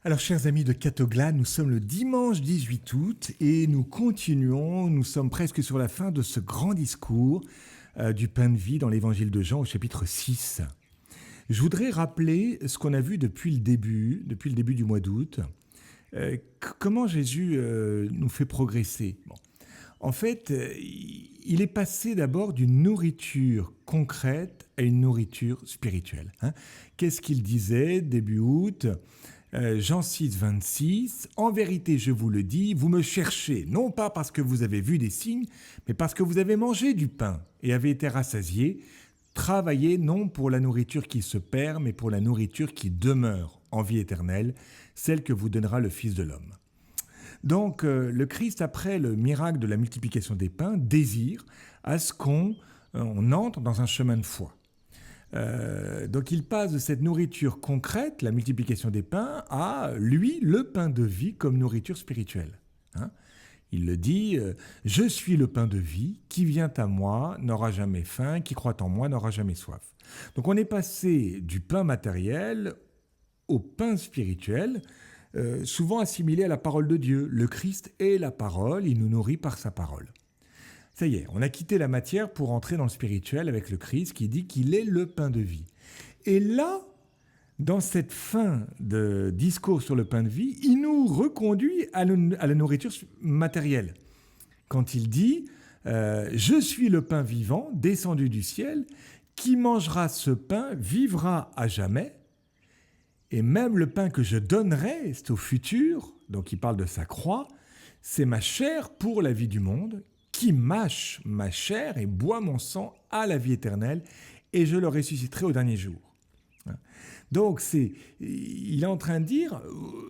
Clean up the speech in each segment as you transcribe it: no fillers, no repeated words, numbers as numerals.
Alors, chers amis de Catogla, nous sommes le dimanche 18 août et nous continuons, nous sommes presque sur la fin de ce grand discours du pain de vie dans l'évangile de Jean au chapitre 6. Je voudrais rappeler ce qu'on a vu depuis le début du mois d'août, comment Jésus nous fait progresser. Bon. En fait, il est passé d'abord d'une nourriture concrète à une nourriture spirituelle. Qu'est-ce qu'il disait début août ? Jean 6, 26, « En vérité, je vous le dis, vous me cherchez, non pas parce que vous avez vu des signes, mais parce que vous avez mangé du pain et avez été rassasiés. Travaillez non pour la nourriture qui se perd, mais pour la nourriture qui demeure en vie éternelle, celle que vous donnera le Fils de l'homme. » Donc, le Christ, après le miracle de la multiplication des pains, désire à ce qu'on entre dans un chemin de foi. Donc il passe de cette nourriture concrète, la multiplication des pains, à lui, le pain de vie comme nourriture spirituelle. Il le dit, je suis le pain de vie, qui vient à moi n'aura jamais faim, qui croit en moi n'aura jamais soif. Donc on est passé du pain matériel au pain spirituel, souvent assimilé à la parole de Dieu. Le Christ est la parole, il nous nourrit par sa parole. Ça y est, on a quitté la matière pour entrer dans le spirituel avec le Christ qui dit qu'il est le pain de vie. Et là, dans cette fin de discours sur le pain de vie, il nous reconduit à la nourriture matérielle. Quand il dit « Je suis le pain vivant, descendu du ciel, qui mangera ce pain vivra à jamais, et même le pain que je donnerai, c'est au futur, donc il parle de sa croix, c'est ma chair pour la vie du monde, qui mâche ma chair et boit mon sang à la vie éternelle, et je le ressusciterai au dernier jour. » Donc, il est en train de dire,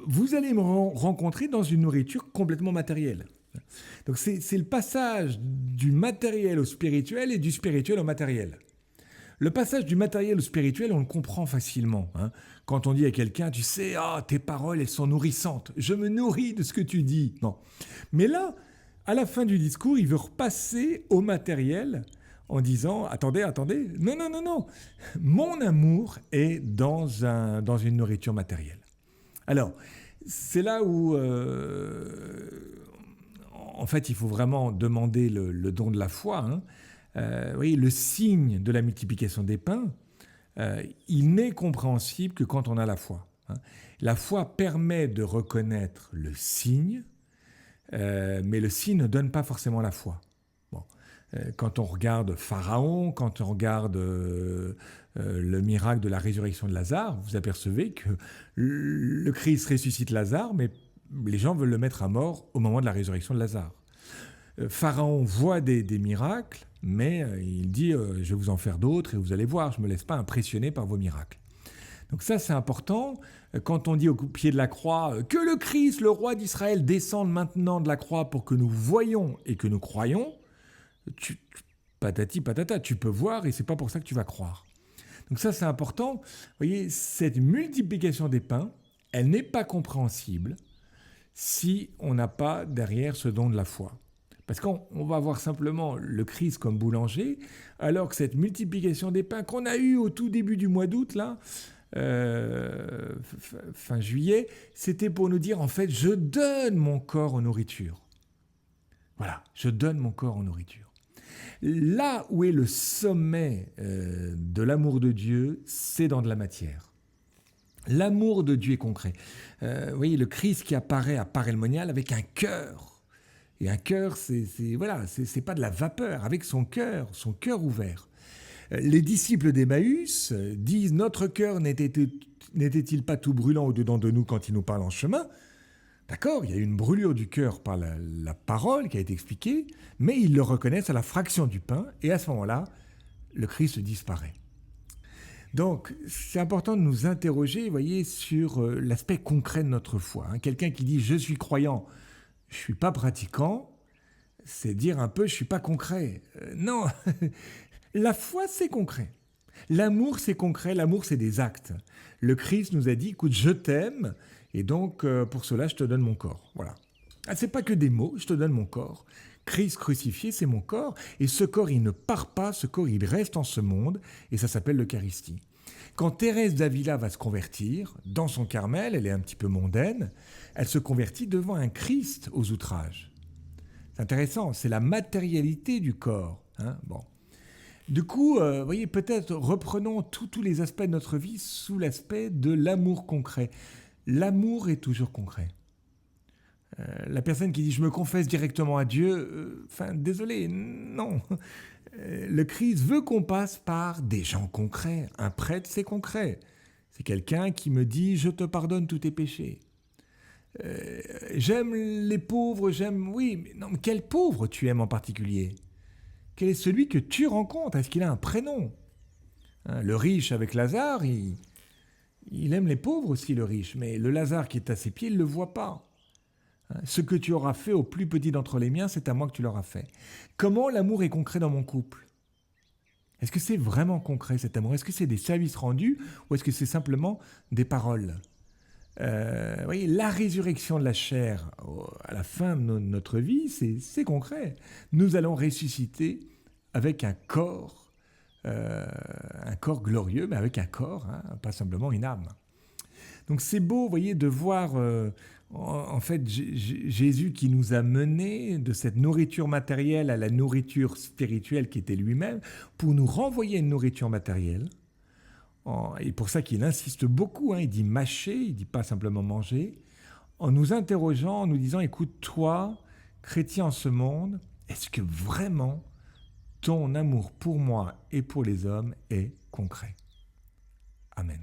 vous allez me rencontrer dans une nourriture complètement matérielle. Donc, c'est le passage du matériel au spirituel et du spirituel au matériel. Le passage du matériel au spirituel, on le comprend facilement. Quand on dit à quelqu'un, tu sais, tes paroles, elles sont nourrissantes. Je me nourris de ce que tu dis. Non. Mais là, à la fin du discours, il veut repasser au matériel en disant « Attendez, non. Mon amour est dans une nourriture matérielle. » Alors, c'est là où, en fait, il faut vraiment demander le don de la foi. Vous voyez, le signe de la multiplication des pains, il n'est compréhensible que quand on a la foi. La foi permet de reconnaître le signe, mais le signe ne donne pas forcément la foi. Bon. Quand on regarde Pharaon, quand on regarde le miracle de la résurrection de Lazare, vous apercevez que le Christ ressuscite Lazare, mais les gens veulent le mettre à mort au moment de la résurrection de Lazare. Pharaon voit des miracles, mais il dit « je vais vous en faire d'autres et vous allez voir, je ne me laisse pas impressionner par vos miracles ». Donc ça, c'est important. Quand on dit au pied de la croix que le Christ, le roi d'Israël, descende maintenant de la croix pour que nous voyions et que nous croyions, patati patata, tu peux voir et c'est pas pour ça que tu vas croire. Donc ça, c'est important. Vous voyez, cette multiplication des pains, elle n'est pas compréhensible si on n'a pas derrière ce don de la foi. Parce qu'on va voir simplement le Christ comme boulanger, alors que cette multiplication des pains qu'on a eue au tout début du mois d'août, là, fin juillet, c'était pour nous dire, en fait, je donne mon corps aux nourritures. Voilà, je donne mon corps aux nourritures. Là où est le sommet de l'amour de Dieu, c'est dans de la matière. L'amour de Dieu est concret. Vous voyez, le Christ qui apparaît à Paray-le-Monial avec un cœur. Et un cœur, c'est pas de la vapeur, avec son cœur ouvert. Les disciples d'Emmaüs disent « Notre cœur n'était-il pas tout brûlant au-dedans de nous quand il nous parle en chemin ?» D'accord, il y a une brûlure du cœur par la parole qui a été expliquée, mais ils le reconnaissent à la fraction du pain, et à ce moment-là, le Christ disparaît. Donc, c'est important de nous interroger, vous voyez, sur l'aspect concret de notre foi. Quelqu'un qui dit « Je suis croyant, je ne suis pas pratiquant », c'est dire un peu « Je ne suis pas concret ». Non. La foi, c'est concret. L'amour, c'est concret. L'amour, c'est des actes. Le Christ nous a dit, écoute, je t'aime, et donc, pour cela, je te donne mon corps. Voilà. C'est pas que des mots, je te donne mon corps. Christ crucifié, c'est mon corps, et ce corps, il ne part pas, ce corps, il reste en ce monde, et ça s'appelle l'Eucharistie. Quand Thérèse d'Avila va se convertir, dans son Carmel, elle est un petit peu mondaine, elle se convertit devant un Christ aux outrages. C'est intéressant, c'est la matérialité du corps. Bon. Du coup, voyez, peut-être reprenons tous les aspects de notre vie sous l'aspect de l'amour concret. L'amour est toujours concret. La personne qui dit « je me confesse directement à Dieu », désolé, non. Le Christ veut qu'on passe par des gens concrets. Un prêtre, c'est concret. C'est quelqu'un qui me dit « je te pardonne tous tes péchés ». J'aime les pauvres, oui, mais non, mais quel pauvre tu aimes en particulier? Quel est celui que tu rencontres? Est-ce qu'il a un prénom? Le riche avec Lazare, il aime les pauvres aussi, le riche, mais le Lazare qui est à ses pieds, il ne le voit pas. Ce que tu auras fait au plus petit d'entre les miens, c'est à moi que tu l'auras fait. Comment l'amour est concret dans mon couple? Est-ce que c'est vraiment concret cet amour? Est-ce que c'est des services rendus ou est-ce que c'est simplement des paroles? Voyez, la résurrection de la chair à la fin de notre vie, c'est concret. Nous allons ressusciter avec un corps glorieux, mais avec un corps, pas simplement une âme. Donc c'est beau, vous voyez, de voir en fait Jésus qui nous a menés de cette nourriture matérielle à la nourriture spirituelle qui était lui-même, pour nous renvoyer à une nourriture matérielle. Et pour ça qu'il insiste beaucoup, il dit mâcher, il ne dit pas simplement manger, en nous interrogeant, en nous disant, écoute, toi, chrétien en ce monde, est-ce que vraiment ton amour pour moi et pour les hommes est concret? Amen.